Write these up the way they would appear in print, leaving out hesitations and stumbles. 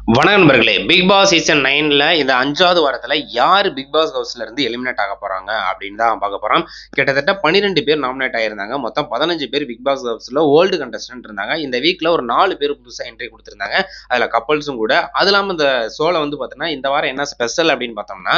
வணக்கம் நண்பர்களே. Big Boss season 9ல இந்த 5வது வாரத்துல யாரு பிக் பாஸ் ஹவுஸ்ல இருந்து எலிமினேட் ஆக போறாங்க அப்படின்னு தான் பார்க்க போறோம். கிட்டத்தட்ட 12 பேர் நாமினேட் ஆயிருந்தாங்க. மொத்தம் 15 பேர் பிக் பாஸ் ஹவுஸ்ல ஓல்டு கண்டஸ்டன்ட் இருந்தாங்க. இந்த வீக்ல ஒரு 4 பேர் புதுசா என்ட்ரி கொடுத்திருந்தாங்க. அதுல கப்பல்ஸும் கூட. அது இல்லாம இந்த ஷோல வந்து பார்த்தீங்கன்னா இந்த வாரம் என்ன ஸ்பெஷல் அப்படின்னு பார்த்தோம்னா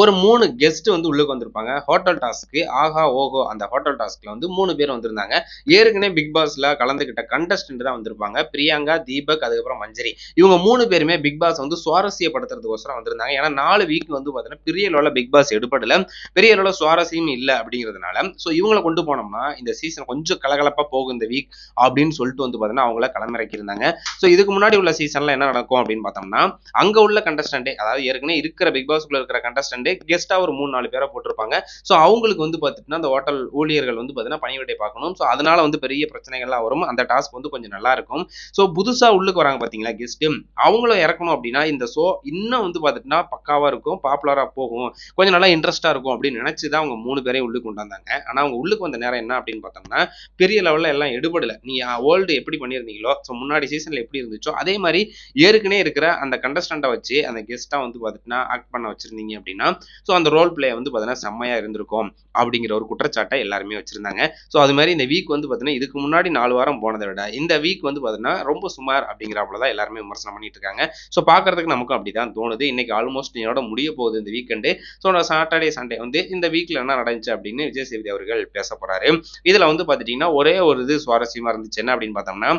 ஒரு 3 கெஸ்ட் வந்து உள்ளுக்கு வந்திருப்பாங்க. ஹோட்டல் டாஸ்க்கு ஆஹா ஓஹோ அந்த ஹோட்டல் டாஸ்க்ல வந்து 3 பேர் வந்திருந்தாங்க. ஏற்கனவே பிக் பாஸ்ல கலந்துகிட்ட கண்டஸ்டன்ட் தான் வந்திருப்பாங்க. பிரியங்கா, தீபக், அதுக்கப்புறம் மஞ்சரி. இவங்க 3 பேருமே பிக் பாஸ் வந்து சுவாரஸ்யப்படுத்துறதுக்கோசரம் வந்திருந்தாங்க. ஏன்னா 4 வீக் வந்து பார்த்தீங்கன்னா பெரிய லெவல்ல பிக் பாஸ் எடுபடல. பெரிய லெவல்ல சுவாரஸ்யம் இல்ல அப்படிங்கிறதுனால ஸோ இவங்கள கொண்டு போனோம்னா இந்த சீசன் கொஞ்சம் கலகலப்பா போகும் இந்த வீக் அப்படின்னு சொல்லிட்டு வந்து பார்த்தீங்கன்னா அவங்கள களமிறக்கியிருந்தாங்க. ஸோ இதுக்கு முன்னாடி உள்ள சீசன்ல என்ன நடக்கும் அப்படின்னு பார்த்தோம்னா அங்க உள்ள கண்டஸ்டன்டே அதாவது ஏற்கனவே இருக்கிற பிக் பாஸ்க்குள்ள இருக்கிற கண்டஸ்டன்டே கெஸ்டா ஒரு 3-4 பேரை போட்டிருப்பாங்க. ஸோ அவங்களுக்கு வந்து பார்த்தீங்கன்னா அந்த ஹோட்டல் ஊழியர்கள் வந்து பார்த்தீங்கன்னா பணிவிடை பார்க்கணும். ஸோ அதனால வந்து பெரிய பிரச்சனைகள்லாம் வரும். அந்த டாஸ்க் வந்து கொஞ்சம் நல்லா இருக்கும். ஸோ புதுசா உள்ளுக்கு வராங்க பார்த்தீங்களா கெஸ்ட் அவங்கள இறக்கணும் அப்படின்னா இந்த ஷோ இன்னும் வந்து பார்த்துட்டுனா பக்காவா இருக்கும், பாப்புலரா போகும், கொஞ்சம் நல்லா இன்ட்ரெஸ்டா இருக்கும் அப்படின்னு நினைச்சு தான் அவங்க 3 பேரையும் உள்ளுக்கு கொண்டு வந்தாங்க. ஆனா அவங்க உள்ளுக்கு வந்த நேரம் என்ன அப்படின்னு பார்த்தோம்னா பெரிய லெவல்ல எல்லாம் எடுபடல. நீங்க ஓல்டு எப்படி பண்ணியிருந்தீங்களோ ஸோ முன்னாடி சீசன்ல எப்படி இருந்துச்சோ அதே மாதிரி ஏற்கனவே இருக்கிற அந்த கண்டஸ்டன்ட்டை வச்சு அந்த கெஸ்ட்டா வந்து பார்த்துட்டுனா ஆக்ட் பண்ண வச்சிருந்தீங்க அப்படின்னா ஸோ அந்த ரோல் பிளே வந்து பார்த்தீங்கன்னா செம்மையா இருந்திருக்கும் அப்படிங்கிற ஒரு குற்றச்சாட்டை எல்லாருமே வச்சிருந்தாங்க. ஸோ அது மாதிரி இந்த வீக் வந்து பார்த்தீங்கன்னா இதுக்கு முன்னாடி 4 வாரம் போனதை விட இந்த வீக் வந்து பார்த்தீங்கன்னா ரொம்ப சுமார் அப்படிங்கிறப்பல தான் எல்லாருமே விமர்சனம் பண்ணிட்டு இருக்காங்க. ஸோ பார்க்கறதுக்கு நமக்கும் அப்படிதான் தோணுது. இன்னைக்கு ஆல்மோஸ்ட் என்னோட முடிய போகுது இந்த வீக்கெண்டு. ஸோ சாட்டர்டே சண்டே வந்து இந்த வீக்ல என்ன நடந்துச்சு அப்படின்னு விஜய் சேதுபதி அவர்கள் பேச போறாரு. இதுல வந்து பார்த்துட்டீங்கன்னா ஒரே ஒரு இது சுவாரஸ்யமா இருந்துச்சு. என்ன அப்படின்னு பார்த்தோம்னா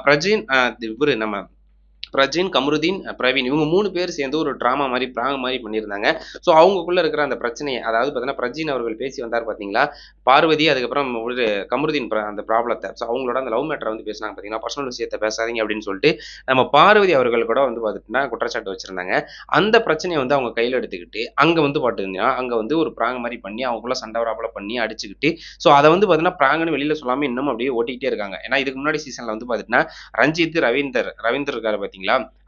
பிரஜின் இவரு நம்ம பிரஜின், கமருதீன், பிரவீன் இவங்க 3 பேர் சேர்ந்து ஒரு டிராமா மாதிரி பிராங்க் மாதிரி பண்ணியிருந்தாங்க. ஸோ அவங்களுக்குள்ள இருக்கிற அந்த பிரச்சனையை அதாவது பார்த்தீங்கன்னா பிரஜின் அவர்கள் பேசி வந்தார் பார்த்தீங்களா, பார்வதி அதுக்கப்புறம் ஒரு கமருதீன் அந்த ப்ராப்ளத்தை ஸோ அவங்களோட அந்த லவ் மேட்டரை வந்து பேசினாங்க பார்த்தீங்கன்னா, பர்சனல் விஷயத்தை பேசாதீங்க அப்படின்னு சொல்லிட்டு நம்ம பார்வதி அவர்கள் கூட வந்து பார்த்துட்டுனா குற்றச்சாட்டு வச்சிருந்தாங்க. அந்த பிரச்சனையை வந்து அவங்க கையில் எடுத்துக்கிட்டு அங்கே வந்து பார்த்தீங்கன்னா அங்கே வந்து ஒரு பிராங்க் மாதிரி பண்ணி அவங்களுக்குள்ள சண்டை வராப்புல பண்ணி அடிச்சுக்கிட்டு ஸோ அதை வந்து பார்த்தீங்கன்னா பிராங்க்னு வெளியில் சொல்லாமல் இன்னும் அப்படியே ஓட்டிக்கிட்டே இருக்காங்க. ஏன்னா இதுக்கு முன்னாடி சீசனில் வந்து பார்த்தீங்கன்னா ரஞ்சித், ரவீந்தர் இருக்காரு பார்த்தீங்களா,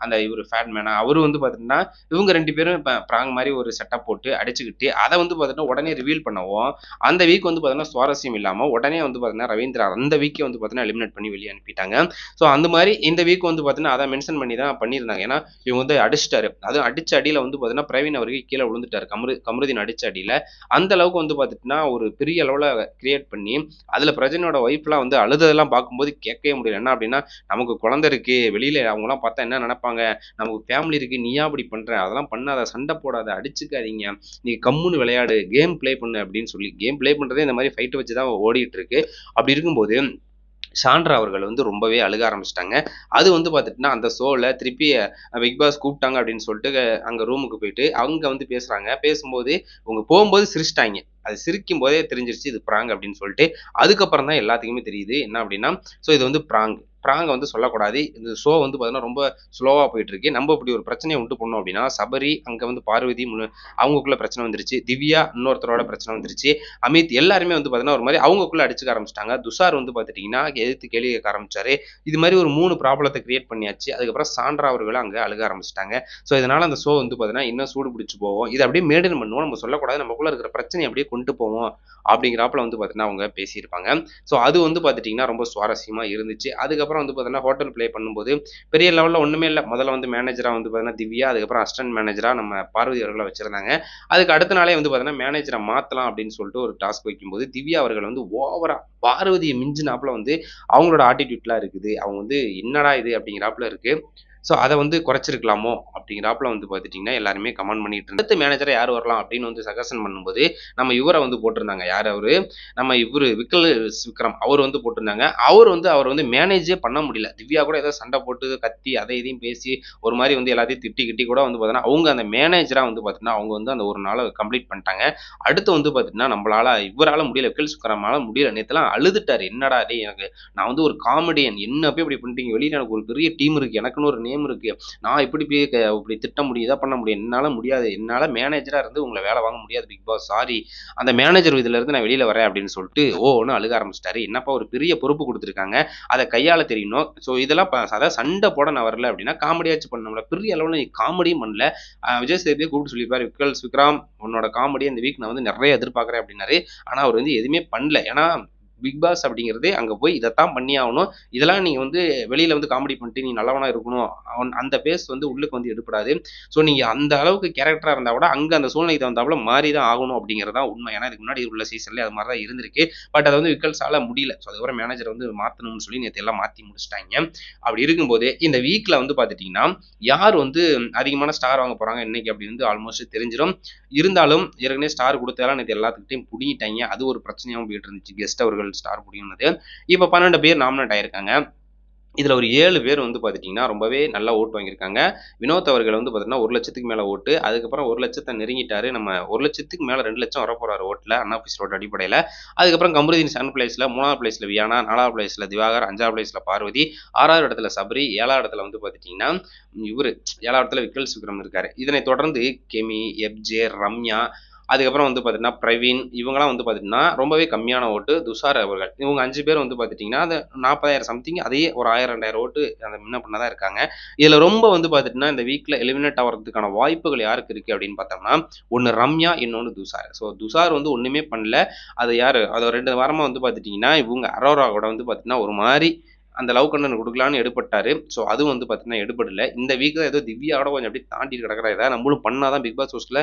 அந்த இவரு ஃபேட் மேனா அவரு வந்து பார்த்தீங்கன்னா இவங்க 2 பேரும் பிராங்க் மாதிரி ஒரு செட்டப் போட்டு அடிச்சுக்கிட்டு அதை வந்து பார்த்தீங்கன்னா உடனே ரிவீல் பண்ணவும் அந்த வீக் வந்து பார்த்தீங்கன்னா சுவாரஸ்யம் இல்லாமல் உடனே வந்து பார்த்தீங்கன்னா ரவீந்திரா அந்த வீக்கே வந்து பார்த்தீங்கன்னா எலிமினேட் பண்ணி வெளியே அனுப்பிட்டாங்க. ஸோ அந்த மாதிரி இந்த வீக் வந்து பார்த்தீங்கன்னா அதை மென்ஷன் பண்ணி தான் பண்ணியிருந்தாங்க. ஏன்னா இவங்க வந்து அடிச்சிட்டாரு, அதுவும் அடிச்ச அடியில் வந்து பார்த்தீங்கன்னா பிரவீன் அவருக்கு கீழே விழுந்துட்டாரு. கமருதீன் அடிச்ச அடியில் அந்த அளவுக்கு வந்து பார்த்துட்டுனா ஒரு பெரிய அளவில் கிரியேட் பண்ணி அதில் பிரஜனோட ஒய்ஃப்லாம் வந்து அழுததெல்லாம் பார்க்கும்போது கேட்கவே முடியல. என்ன அப்படின்னா நமக்கு குழந்தை இருக்கு, வெளியில அவங்கலாம் பார்த்தா என்ன நினைப்பாங்க, நமக்கு ஃபேமிலி இருக்கு, நீயா அப்படி பண்ற, அதெல்லாம் பண்ணாத, சண்டை போடாத, அடிச்சுக்காதீங்க, நீ கம்முன்னு விளையாடு, கேம் ப்ளே பண்ணு அப்படின்னு சொல்லி கேம் ப்ளே பண்றதே இந்த மாதிரி ஃபைட் வச்சு தான் ஓடிட்டு இருக்கு. அப்படி இருக்கும்போது சாண்ட்ரா அவர்கள் வந்து ரொம்பவே அழுக ஆரம்பிச்சிட்டாங்க. அது வந்து பார்த்துட்டுனா அந்த ஷோல திருப்பி பிக் பாஸ் கூப்பிட்டாங்க அப்படின்னு சொல்லிட்டு அங்க ரூமுக்கு போயிட்டு அங்க வந்து பேசுறாங்க. பேசும்போது அவங்க போகும்போது சிரிச்சிட்டாங்க. அது சிரிக்கும் போதே தெரிஞ்சிருச்சு இது பிராங்க் அப்படின்னு சொல்லிட்டு. அதுக்கப்புறம் தான் எல்லாத்துக்குமே தெரியுது என்ன அப்படின்னா ஸோ இது வந்து பிராங்க வந்து சொல்லக்கூடாது. இந்த ஷோ வந்து பார்த்தீங்கன்னா ரொம்ப ஸ்லோவா போயிட்டு இருக்கு. நம்ம இப்படி ஒரு பிரச்சனையை உண்டு பண்ணோம் அப்படின்னா சபரி அங்க வந்து பார்வதி அவங்களுக்குள்ள பிரச்சனை வந்துருச்சு. திவ்யா இன்னொருத்தரோட பிரச்சனை வந்துருச்சு. அமித் எல்லாருமே வந்து பார்த்தீங்கன்னா ஒரு மாதிரி அவங்களுக்குள்ள அடிச்சுக்க ஆரம்பிச்சிட்டாங்க. துஷார் வந்து பார்த்துட்டீங்கன்னா எதிர்த்து கேள்வி கேட்க ஆரம்பிச்சாரு. இது மாதிரி ஒரு 3 ப்ராப்ளத்தை கிரியேட் பண்ணியாச்சு. அதுக்கப்புறம் சாண்ட்ரா அவர்களும் அங்க அழுக ஆரம்பிச்சிட்டாங்க. ஸோ இதனால அந்த ஷோ வந்து பார்த்தீங்கன்னா இன்னும் சூடு பிடிச்சு போவோம். இதை அப்படியே மெயின்டைன் பண்ணுவோம். நம்ம சொல்லக்கூடாது, நமக்குள்ள இருக்கிற பிரச்சனையை அப்படியே கொண்டு போவோம் அப்படிங்கிறாப்புல வந்து பார்த்தீங்கன்னா அவங்க பேசியிருப்பாங்க. ஸோ அது வந்து பார்த்துட்டீங்கன்னா ரொம்ப சுவாரஸ்யமா இருந்துச்சு. அதுக்கப்புறம் வந்து பார்த்தீங்கன்னா ஹோட்டல் ப்ளே பண்ணும்போது பெரிய லெவல்ல ஒண்ணுமே இல்ல. முதல்ல வந்து மேனேஜரா வந்து பார்த்தீங்கன்னா திவ்யா, அதுக்கப்புறம் அசிஸ்டன்ட் மேனேஜரா நம்ம பார்வதி அவர்கள வச்சிருந்தாங்க. அதுக்கு அடுத்த நாளே வந்து பார்த்தீங்கன்னா மேனேஜரை மாத்தலாம் அப்படின்னு சொல்லிட்டு ஒரு டாஸ்க் வைக்கும்போது திவ்யா அவர்கள் வந்து ஓவரா பார்வதியை மிஞ்சினாப்புல வந்து அவங்களோட ஆட்டிடியூட்லாம் இருக்குது. அவங்க வந்து என்னடா இது அப்படிங்கிறாப்புல இருக்கு. ஸோ அதை வந்து குறைச்சிருக்கலாமோ அப்படிங்கிறாப்புல வந்து பார்த்துட்டிங்கன்னா எல்லாருமே கமெண்ட் பண்ணிட்டு இருந்தாங்க. அடுத்த மேனேஜரை யார் வரலாம் அப்படின்னு வந்து சஜஷன் பண்ணும்போது நம்ம இவரை வந்து போட்டிருந்தாங்க. யார் அவரு, நம்ம இவரு விக்ரம் அவர் வந்து போட்டிருந்தாங்க. அவர் வந்து மேனேஜே பண்ண முடியல. திவ்யா கூட ஏதோ சண்டை போட்டு கத்தி அதை இதையும் பேசி ஒரு மாதிரி வந்து எல்லாத்தையும் திட்டி கிட்டி கூட வந்து பார்த்தீங்கன்னா அவங்க அந்த மேனேஜரா வந்து பார்த்தீங்கன்னா அவங்க வந்து அந்த ஒரு நாளை கம்ப்ளீட் பண்ணிட்டாங்க. அடுத்து வந்து பார்த்தீங்கன்னா இவரால முடியல, விக்கல் முடியல. நேற்றுலாம் அழுதுட்டாரு. என்னடா டே எனக்கு நான் வந்து ஒரு காமெடியன், என்ன போய் இப்படி பண்ணிட்டீங்க, வெளியில எனக்கு ஒரு பெரிய டீம் இருக்கு, எனக்குன்னு ஒரு நேம் இருக்கு, நான் இப்படி போய் இப்படி திட்ட முடியும், இதை பண்ண முடியும், என்னால முடியாது, என்னால மேனேஜரா இருந்து உங்களை வேலை வாங்க முடியாது பிக் பாஸ், சாரி, அந்த மேனேஜர் இதுல இருந்து நான் வெளியில வரேன் அப்படின்னு சொல்லிட்டு ஓன்னு அழுக ஆரம்பிச்சிட்டாரு. என்னப்பா ஒரு பெரிய பொறுப்பு கொடுத்துருக்காங்க, அதை கையாள தெரியணும். ஸோ இதெல்லாம் அதாவது சண்டை போட நான் வரல அப்படின்னா காமெடியாச்சும் பண்ணணும்ல, பெரிய அளவில் நீ காமெடியும் பண்ணல. விஜய் சேதுபதியை கூப்பிட்டு சொல்லியிருப்பாரு, விக்ரம் உன்னோட காமெடி இந்த வீக் நான் வந்து நிறைய எதிர்பார்க்குறேன் அப்படின்னாரு. ஆனா அவர் வந்து எதுவுமே பண்ணல. ஏன்னா பிக் பாஸ் அப்படிங்கிறது அங்க போய் இதைத்தான் பண்ணி ஆகணும். இதெல்லாம் நீங்க வந்து வெளியில வந்து காமெடி பண்ணிட்டு நீ நல்லவனா இருக்கணும். அந்த பேஸ் வந்து உள்ளுக்கு வந்து எடுபடாது. ஸோ நீங்க அந்த அளவுக்கு கேரக்டரா இருந்தா கூட அங்க அந்த சூழ்நிலைக்கு தகுந்தாப்புல மாறி தான் ஆகணும் அப்படிங்கிறது தான் உண்மை. ஏன்னா இதுக்கு முன்னாடி உள்ள சீசன்ல அது மாதிரி தான் இருந்திருக்கு. பட் அதை வந்து விக்கல்ஸால முடியல. ஸோ அதுக்கப்புறம் மேனேஜர் வந்து மாத்தணும்னு சொல்லி நேற்று எல்லாம் மாத்தி முடிச்சிட்டாங்க. அப்படி இருக்கும்போது இந்த வீக்ல வந்து பாத்துட்டீங்கன்னா யார் வந்து அதிகமான ஸ்டார் வாங்க போறாங்க இன்னைக்கு அப்படி வந்து ஆல்மோஸ்ட் தெரிஞ்சிடும். இருந்தாலும் ஏற்கனவே ஸ்டார் கொடுத்தாலும் நேற்று எல்லாத்துக்கிட்டையும் புடிங்கிட்டாங்க. அது ஒரு பிரச்சனையாகவும் போயிட்டு இருந்துச்சு. கெஸ்ட் அவர்கள் ஸ்டார் புடிங்கினது. இப்போ 12 பேர் நாமினேட் ஆயிருக்காங்க. இதுல ஒரு 7 பேர் வந்து பாத்துட்டீங்கன்னா ரொம்பவே நல்லா ஓட்டு வாங்கியிருக்காங்க. வினோத் அவர்கள் வந்து பாத்தீங்கன்னா 1,00,000க்கு மேல ஓட்டு. அதுக்கப்புறம் 1,00,000 நெருங்கிட்டாரு. நம்ம 1,00,000க்கு மேல 2,00,000 வரப்போறாரு ஓட்டுல அன்ஆஃபிஷியல் ஓட்டு அடிப்படையில. அதுக்கப்புறம் கமருதீன் 2nd பிளேஸ்ல, 3வது பிளேஸ்ல வியானா, 4வது பிளேஸ்ல திவாகர், 5வது பிளேஸ்ல பார்வதி, 6வது இடத்துல சபரி, 7வது இடத்துல வந்து பாத்துட்டீங்கன்னா இவரு 7வது இடத்துல விக்கல்ஸ் விக்ரம் இருக்காரு. இதனைத் தொடர்ந்து கெமி, எப்ஜே, ரம்யா, அதுக்கப்புறம் வந்து பார்த்தீங்கன்னா பிரவீன் இவங்கலாம் வந்து பார்த்தீங்கன்னா ரொம்பவே கம்மியான ஓட்டு. துஷார் அவர்கள் இவங்க 5 பேர் வந்து பார்த்துட்டீங்கன்னா அது 40,000 சம்திங் அதையே ஒரு 1000 2000 ஓட்டு அந்த முன்ன பின்ன தான் இருக்காங்க. இதுல ரொம்ப வந்து பார்த்துட்டீங்கன்னா இந்த வீக்ல எலிமினேட் ஆகிறதுக்கான வாய்ப்புகள் யாருக்கு இருக்கு அப்படின்னு பார்த்தோம்னா ஒன்னு ரம்யா, இன்னொன்னு துஷார். ஸோ துஷார் வந்து ஒண்ணுமே பண்ணல. அது யாரு அது 2 வாரமா வந்து பார்த்துட்டீங்கன்னா இவங்க அரோரா கூட வந்து பார்த்தீங்கன்னா ஒரு மாதிரி அந்த லவ் கண்டென்ட் கொடுக்கலான்னு எடுபட்டாரு. ஸோ அதுவும் வந்து பார்த்தீங்கன்னா எடுபடல. இந்த வீக் ஏதோ திவ்யாவோட கொஞ்சம் அப்படியே தாண்டிட்டு கிடக்குறா. ஏதாவது நம்மளும் பண்ணாதான் பிக் பாஸ் ஹவுஸ்ல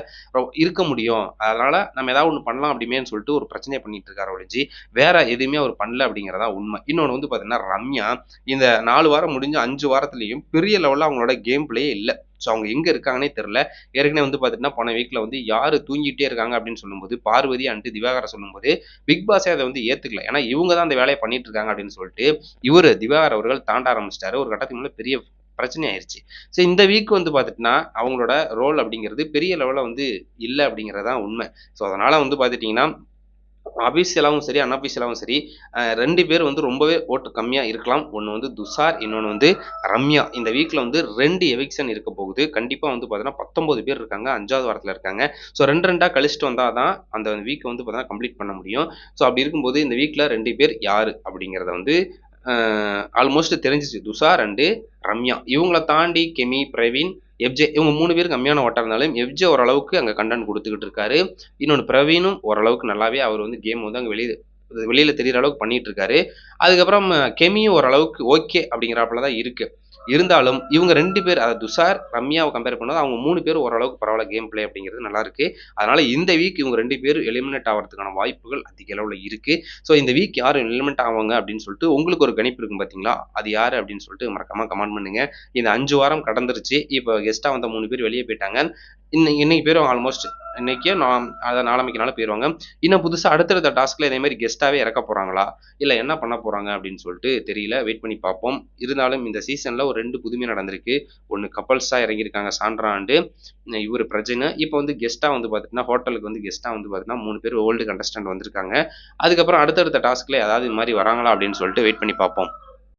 இருக்க முடியும். அதனால நம்ம ஏதாவது ஒண்ணு பண்ணலாம் அப்படிமேன்னு சொல்லிட்டு ஒரு பிரச்சனையை பண்ணிட்டு இருக்காரு ஒழிஞ்சு, வேற எதுவுமே அவர் பண்ணல அப்படிங்கிறதா உண்மை. இன்னொன்னு வந்து பார்த்தீங்கன்னா ரம்யா இந்த 4 வாரம் முடிஞ்சு 5 வாரத்திலயும் பெரிய லெவல்ல அவங்களோட கேம் பிளேயே இல்ல. ஸோ அவங்க எங்க இருக்காங்கன்னே தெரியல. ஏற்கனவே வந்து பார்த்தீங்கன்னா போன வீக்ல வந்து யாரு தூங்கிட்டே இருக்காங்க அப்படின்னு சொல்லும்போது பார்வதி அண்ட் திவாகரை சொல்லும்போது பிக் பாஸே அதை வந்து ஏத்துக்கல. ஏன்னா இவங்க தான் அந்த வேலையை பண்ணிட்டு இருக்காங்க அப்படின்னு சொல்லிட்டு இவரு திவாகர் அவர்கள் தாண்ட ஆரம்பிச்சிட்டாரு. ஒரு கட்டத்துக்கு மேல பெரிய பிரச்சனை ஆயிருச்சு. ஸோ இந்த வீக் வந்து பார்த்துட்டுனா அவங்களோட ரோல் அப்படிங்கிறது பெரிய லெவலில் வந்து இல்லை அப்படிங்கிறதான் உண்மை. ஸோ அதனால வந்து பார்த்துட்டிங்கன்னா அபிஷியலாவும் சரி அன்அபிஷியலாவும் சரி 2 பேர் வந்து ரொம்பவே ஓட்டு கம்மியா இருக்கலாம். ஒண்ணு வந்து துஷார், இன்னொன்னு வந்து ரம்யா. இந்த வீக்ல வந்து 2 எவிக்ஷன் இருக்க போகுது. கண்டிப்பா வந்து பார்த்தீங்கன்னா 19 பேர் இருக்காங்க. 5வது வாரத்துல இருக்காங்க. ஸோ 2 2 கழிச்சிட்டு வந்தா தான் அந்த வீக் வந்து பார்த்தீங்கன்னா கம்ப்ளீட் பண்ண முடியும். ஸோ அப்படி இருக்கும்போது இந்த வீக்ல 2 பேர் யாரு அப்படிங்கிறத வந்து ஆல்மோஸ்ட் தெரிஞ்சிச்சு. துஷார் அண்டு ரம்யா. இவங்கள தாண்டி கெமி, பிரவீன், எஃப்ஜே இவங்க 3 பேரும் கம்மியான ஓட்டா இருந்தாலும் எஃப்ஜே ஓரளவுக்கு அங்க கண்டென்ட் குடுத்துக்கிட்டு இருக்காரு. இன்னொன்னு பிரவீனும் ஓரளவுக்கு நல்லாவே அவர் வந்து கேம் வந்து அங்க வெளியில தெரியிற அளவுக்கு பண்ணிட்டு இருக்காரு. அதுக்கப்புறம் கெமியும் ஓரளவுக்கு ஓகே அப்படிங்கிறாப்புல தான் இருக்கு. இருந்தாலும் இவங்க 2 பேர் அதாவது துஷார், ரம்யாவை கம்பேர் பண்ணும்போது அவங்க 3 பேரும் ஓரளவுக்கு பரவாயில்ல கேம் பிளே அப்படிங்கிறது நல்லா இருக்கு. அதனால இந்த வீக் இவங்க 2 பேரும் எலிமினேட் ஆகிறதுக்கான வாய்ப்புகள் அதிக அளவுல இருக்கு. ஸோ இந்த வீக் யார் எலிமினேட் ஆவாங்க அப்படின்னு சொல்லிட்டு உங்களுக்கு ஒரு கணிப்பு இருக்கும் பார்த்தீங்களா? அது யாரு அப்படின்னு சொல்லிட்டு மறக்காம கமெண்ட் பண்ணுங்க. இந்த 5 வாரம் கடந்துருச்சு. இப்போ கெஸ்ட்டா வந்த 3 பேர் வெளியே போயிட்டாங்க. இன்னைக்கு பேரும் ஆல்மோஸ்ட் இன்னைக்கே நாளைக்குனால போயிருவாங்க. இன்னும் புதுசா அடுத்தடுத்த டாஸ்க்ல இதே மாதிரி கெஸ்ட்டாவே இறக்க போறாங்களா? இல்ல என்ன பண்ண போறாங்க அப்படின்னு சொல்லிட்டு தெரியல. வெயிட் பண்ணி பார்ப்போம். இருந்தாலும் இந்த சீசன்ல ஒரு 2 புதுமை நடந்திருக்கு. ஒண்ணு கப்பல்ஸா இறங்கியிருக்காங்க சாண்ட்ரா அண்டு இவரு பிரஜினு. இப்போ வந்து கெஸ்ட்டா வந்து பார்த்தீங்கன்னா ஹோட்டலுக்கு வந்து கெஸ்ட்டா வந்து பார்த்தீங்கன்னா 3 பேர் ஓல்டு கண்டஸ்டன்ட் வந்திருக்காங்க. அதுக்கப்புறம் அடுத்தடுத்த டாஸ்க்ல ஏதாவது இது மாதிரி வராங்களா அப்படின்னு சொல்லிட்டு வெயிட் பண்ணி பார்ப்போம்.